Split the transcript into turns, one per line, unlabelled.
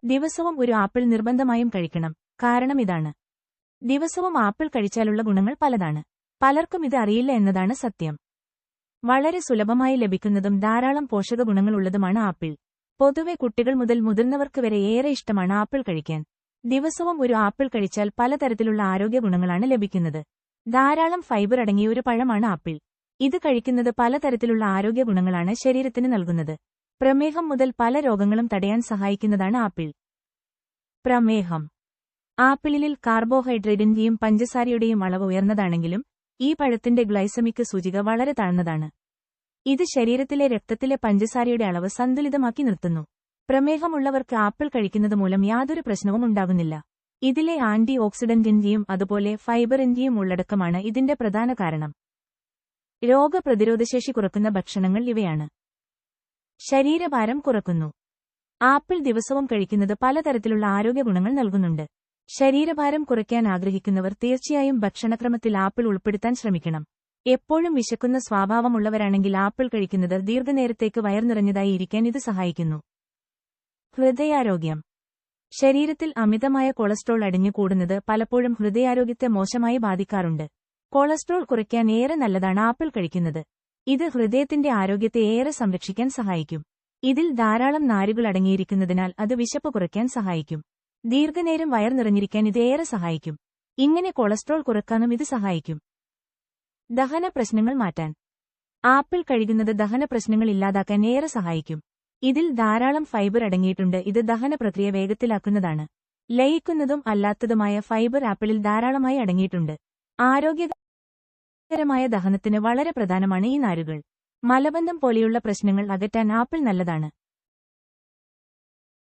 ദിവസവും ഒരു ആപ്പിൾ നിർബന്ധമായും കഴിക്കണം. കാരണം ഇതാണ്. ദിവസവും ആപ്പിൾ കഴിച്ചാലുള്ള ഗുണങ്ങൾ പലതാണ്. പലർക്കും ഇത് അറിയില്ല എന്നതാണ് സത്യം. വളരെ സുലഭമായി ലഭിക്കുന്നതും ധാരാളം പോഷക ഗുണങ്ങളുള്ളതുമാണ് ആപ്പിൾ. പൊതുവെ കുട്ടികൾ മുതൽ മുതിർന്നവർക്ക് വരെ ഏറെ ഇഷ്ടമാണ് ആപ്പിൾ കഴിക്കാൻ. ദിവസവും ഒരു ആപ്പിൾ കഴിച്ചാൽ പലതരത്തിലുള്ള ആരോഗ്യ ഗുണങ്ങളാണ് ലഭിക്കുന്നത്. ധാരാളം ഫൈബർ അടങ്ങിയ ഒരു പഴമാണ് ആപ്പിൾ. ഇത് കഴിക്കുന്നത് പലതരത്തിലുള്ള ആരോഗ്യ ഗുണങ്ങളാണ് ശരീരത്തിന് നൽകുന്നത്. പ്രമേഹം മുതൽ പല രോഗങ്ങളും തടയാൻ സഹായിക്കുന്നതാണ് ആപ്പിൾ. പ്രമേഹം. ആപ്പിളിൽ കാർബോഹൈഡ്രേറ്റിന്റെയും പഞ്ചസാരയുടെയും അളവ് ഉയർന്നതാണെങ്കിലും ഈ പഴത്തിന്റെ ഗ്ലൈസമിക് സൂചിക വളരെ താഴ്ന്നതാണ്. ഇത് ശരീരത്തിലെ രക്തത്തിലെ പഞ്ചസാരയുടെ അളവ് സന്തുലിതമാക്കി നിർത്തുന്നു. പ്രമേഹമുള്ളവർക്ക് ആപ്പിൾ കഴിക്കുന്നത് മൂലം യാതൊരു പ്രശ്നവും ഉണ്ടാകുന്നില്ല. ഇതിലെ ആന്റി ഓക്സിഡന്റിന്റെയും അതുപോലെ ഫൈബറിന്റെയും ഉള്ളടക്കമാണ് ഇതിന്റെ പ്രധാന കാരണം. രോഗപ്രതിരോധശേഷി കുറക്കുന്ന ഭക്ഷണങ്ങൾ ഇവയാണ്. ശരീരഭാരം കുറക്കുന്നു. ആപ്പിൾ ദിവസവും കഴിക്കുന്നത് പലതരത്തിലുള്ള ആരോഗ്യ ഗുണങ്ങൾ നൽകുന്നുണ്ട്. ശരീരഭാരം കുറയ്ക്കാൻ ആഗ്രഹിക്കുന്നവർ തീർച്ചയായും ഭക്ഷണക്രമത്തിൽ ആപ്പിൾ ഉൾപ്പെടുത്താൻ ശ്രമിക്കണം. എപ്പോഴും വിശക്കുന്ന സ്വഭാവമുള്ളവരാണെങ്കിൽ ആപ്പിൾ കഴിക്കുന്നത് ദീർഘനേരത്തേക്ക് വയർ നിറഞ്ഞതായി ഇരിക്കാൻ ഇത് സഹായിക്കുന്നു. ഹൃദയാരോഗ്യം. ശരീരത്തിൽ അമിതമായ കൊളസ്ട്രോൾ അടിഞ്ഞുകൂടുന്നത് പലപ്പോഴും ഹൃദയാരോഗ്യത്തെ മോശമായി ബാധിക്കാറുണ്ട്. കൊളസ്ട്രോൾ കുറയ്ക്കാൻ ഏറെ നല്ലതാണ് ആപ്പിൾ കഴിക്കുന്നത്. ഇത് ഹൃദയത്തിന്റെ ആരോഗ്യത്തെ ഏറെ സംരക്ഷിക്കാൻ സഹായിക്കും. ഇതിൽ ധാരാളം നാരുകൾ അടങ്ങിയിരിക്കുന്നതിനാൽ അത് വിശപ്പ് കുറയ്ക്കാൻ സഹായിക്കും. ദീർഘനേരം വയർ നിറഞ്ഞിരിക്കാൻ ഇത് ഏറെ സഹായിക്കും. ഇങ്ങനെ കൊളസ്ട്രോൾ കുറയ്ക്കാനും ഇത് സഹായിക്കും. ദഹന പ്രശ്നങ്ങൾ മാറ്റാൻ. ആപ്പിൾ കഴിക്കുന്നത് ദഹന പ്രശ്നങ്ങൾ ഇല്ലാതാക്കാൻ ഏറെ സഹായിക്കും. ഇതിൽ ധാരാളം ഫൈബർ അടങ്ങിയിട്ടുണ്ട്. ഇത് ദഹന പ്രക്രിയ വേഗത്തിലാക്കുന്നതാണ്. ലയിക്കുന്നതും അല്ലാത്തതുമായ ഫൈബർ ആപ്പിളിൽ ധാരാളമായി അടങ്ങിയിട്ടുണ്ട്. ആരോഗ്യകരമായ ദഹനത്തിന് വളരെ പ്രധാനമാണ് ഈ നാരുകൾ. മലബന്ധം പോലെയുള്ള പ്രശ്നങ്ങൾ അകറ്റാൻ ആപ്പിൾ നല്ലതാണ്.